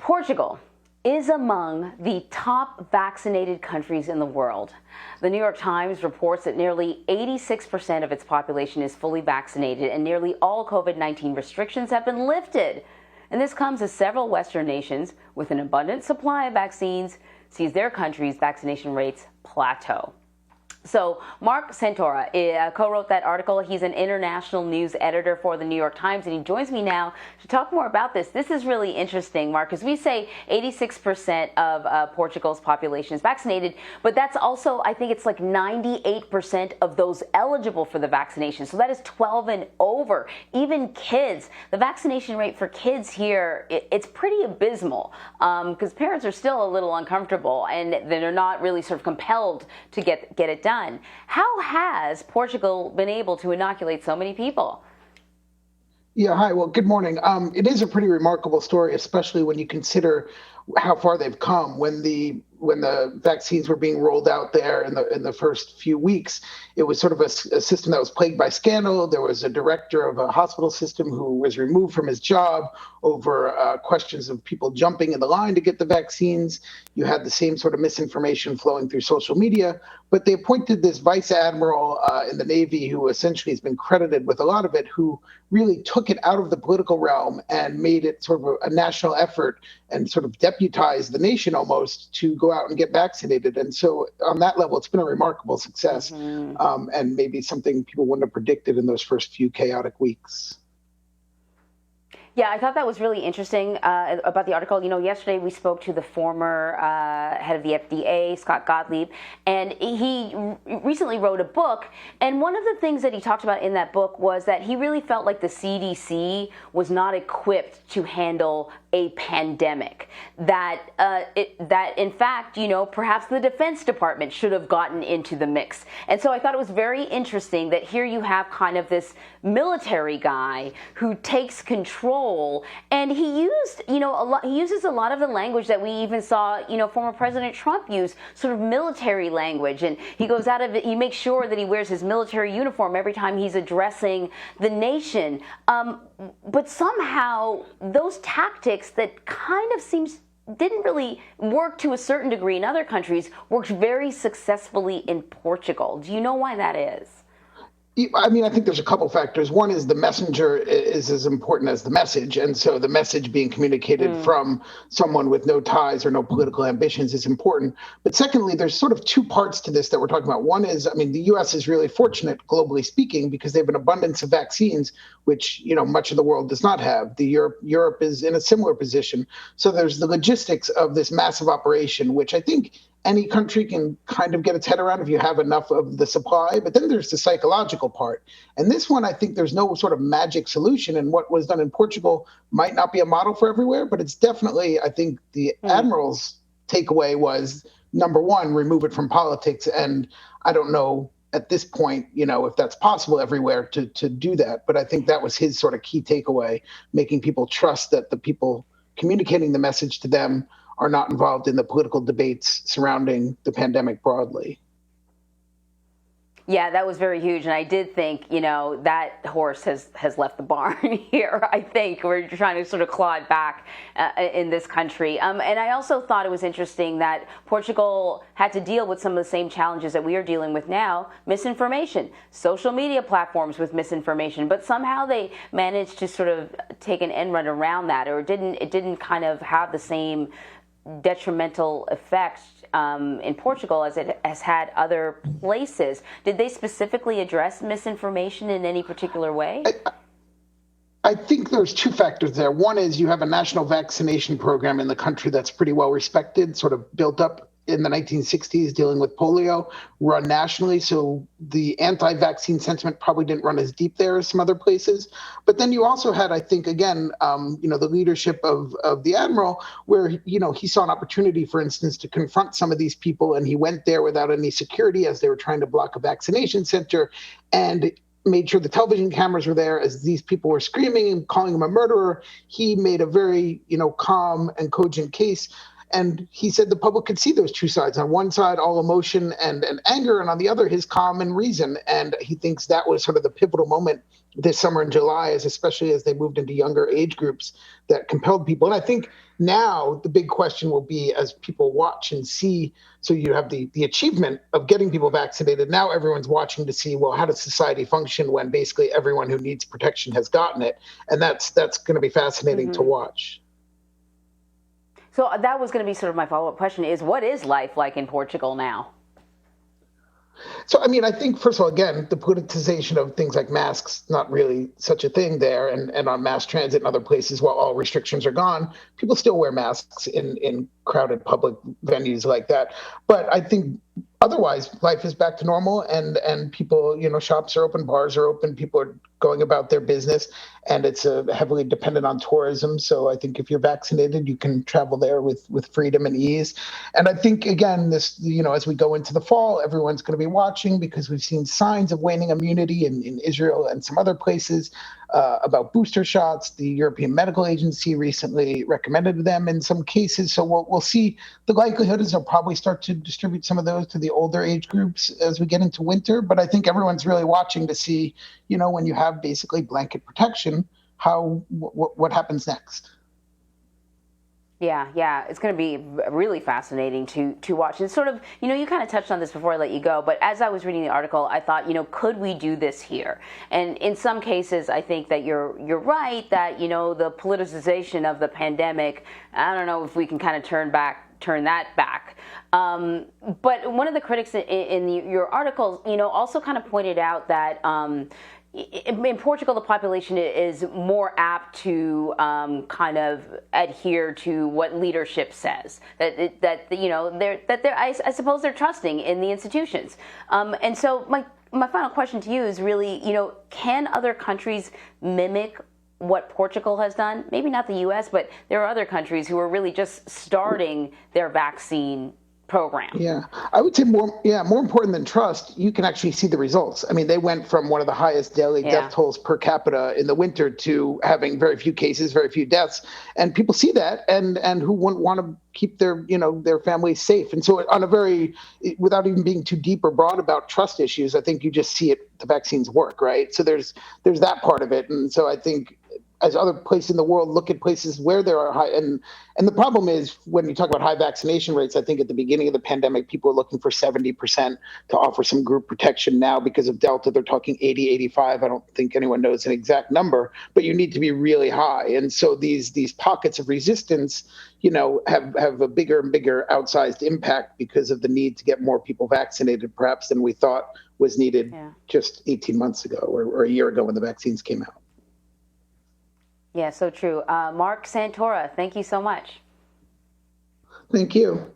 Portugal is among the top vaccinated countries in the world. The New York Times reports that nearly 86% of its population is fully vaccinated and nearly all COVID-19 restrictions have been lifted. And this comes as several Western nations with an abundant supply of vaccines sees their country's vaccination rates plateau. So Marc Santora co-wrote that article. He's an international news editor for the New York Times, and he joins me now to talk more about this. This is really interesting, Marc, because we say 86% of Portugal's population is vaccinated, but that's also, I think it's like 98% of those eligible for the vaccination. So that is 12 and over, even kids. The vaccination rate for kids here, it's pretty abysmal because parents are still a little uncomfortable and they're not really sort of compelled to get it done. How has Portugal been able to inoculate so many people? Yeah, hi. Well, good morning. It is a pretty remarkable story, especially when you consider how far they've come. When the vaccines were being rolled out there in the first few weeks, it was sort of a system that was plagued by scandal. There was a director of a hospital system who was removed from his job over questions of people jumping in the line to get the vaccines. You had the same sort of misinformation flowing through social media, but they appointed this vice admiral in the Navy who essentially has been credited with a lot of it, who really took it out of the political realm and made it sort of a national effort and sort of deputized the nation almost to go out and get vaccinated. And so on that level, it's been a remarkable success, and maybe something people wouldn't have predicted in those first few chaotic weeks. Yeah, I thought that was really interesting about the article. You know, yesterday we spoke to the former head of the FDA, Scott Gottlieb, and he recently wrote a book. And one of the things that he talked about in that book was that he really felt like the CDC was not equipped to handle a pandemic. That in fact, you know, perhaps the Defense Department should have gotten into the mix. And so I thought it was very interesting that here you have kind of this military guy who takes control. And he used, you know, he uses a lot of the language that we even saw, you know, former President Trump use, sort of military language. And he goes out of it, he makes sure that he wears his military uniform every time he's addressing the nation. But somehow those tactics that kind of didn't really work to a certain degree in other countries worked very successfully in Portugal. Do you know why that is? I mean, I think there's a couple factors. One is the messenger is as important as the message. And so the message being communicated from someone with no ties or no political ambitions is important. But secondly, there's sort of two parts to this that we're talking about. One is, I mean, the U.S. is really fortunate, globally speaking, because they have an abundance of vaccines, which, you know, much of the world does not have. Europe is in a similar position. So there's the logistics of this massive operation, which I think any country can kind of get its head around if you have enough of the supply. But then there's the psychological part. And this one, I think there's no sort of magic solution. And what was done in Portugal might not be a model for everywhere, but it's definitely, I think the admiral's takeaway was, number one, remove it from politics. And I don't know at this point, you know, if that's possible everywhere to do that. But I think that was his sort of key takeaway, making people trust that the people communicating the message to them are not involved in the political debates surrounding the pandemic broadly. Yeah, that was very huge. And I did think, you know, that horse has left the barn here. I think we're trying to sort of claw it back in this country. And I also thought it was interesting that Portugal had to deal with some of the same challenges that we are dealing with now, misinformation, social media platforms with misinformation, but somehow they managed to sort of take an end run around that, or it didn't kind of have the same detrimental effects in Portugal as it has had other places. Did they specifically address misinformation in any particular way? I think there's two factors there. One is you have a national vaccination program in the country that's pretty well respected, sort of built up in the 1960s dealing with polio, run nationally. So the anti-vaccine sentiment probably didn't run as deep there as some other places. But then you also had, I think, again, you know, the leadership of the admiral, where, you know, he saw an opportunity, for instance, to confront some of these people. And he went there without any security as they were trying to block a vaccination center, and made sure the television cameras were there as these people were screaming and calling him a murderer. He made a very, you know, calm and cogent case. And he said the public could see those two sides. On one side, all emotion and anger, and on the other, his calm and reason. And he thinks that was sort of the pivotal moment this summer in July, especially as they moved into younger age groups, that compelled people. And I think now the big question will be, as people watch and see, so you have the achievement of getting people vaccinated. Now everyone's watching to see, well, how does society function when basically everyone who needs protection has gotten it? And that's going to be fascinating to watch. So that was going to be sort of my follow-up question is, what is life like in Portugal now? So, I mean, I think, first of all, again, the politicization of things like masks, not really such a thing there. And on mass transit and other places, while all restrictions are gone, people still wear masks in crowded public venues like that. But I think otherwise, life is back to normal, and people, shops are open, bars are open, people are going about their business, and it's heavily dependent on tourism. So I think if you're vaccinated, you can travel there with freedom and ease. And I think, again, this, as we go into the fall, everyone's going to be watching, because we've seen signs of waning immunity in Israel and some other places. About booster shots, the European Medical Agency recently recommended them in some cases. So we'll see. The likelihood is they'll probably start to distribute some of those to the older age groups as we get into winter. But I think everyone's really watching to see, when you have basically blanket protection, what happens next. Yeah, it's going to be really fascinating to watch. And sort of, you kind of touched on this before I let you go, but as I was reading the article, I thought, could we do this here? And in some cases, I think that you're right that, the politicization of the pandemic, I don't know if we can kind of turn that back. But one of the critics in your article, also kind of pointed out that in Portugal, the population is more apt to kind of adhere to what leadership says. I suppose they're trusting in the institutions. And so my final question to you is really, can other countries mimic what Portugal has done? Maybe not the U.S., but there are other countries who are really just starting their vaccine program. Yeah, I would say more important than trust, you can actually see the results. I mean, they went from one of the highest daily death tolls per capita in the winter to having very few cases, very few deaths. And people see that, and who wouldn't want to keep their families safe. And so on a very, without even being too deep or broad about trust issues, I think you just see it, the vaccines work, right? So there's that part of it. And so I think, as other places in the world look at places where there are high, and the problem is when you talk about high vaccination rates, I think at the beginning of the pandemic, people were looking for 70% to offer some group protection. Now, because of Delta, they're talking 80, 85. I don't think anyone knows an exact number, but you need to be really high. And so these pockets of resistance, have a bigger and bigger outsized impact because of the need to get more people vaccinated, perhaps, than we thought was needed just 18 months ago or a year ago when the vaccines came out. Yeah, so true. Marc Santora, thank you so much. Thank you.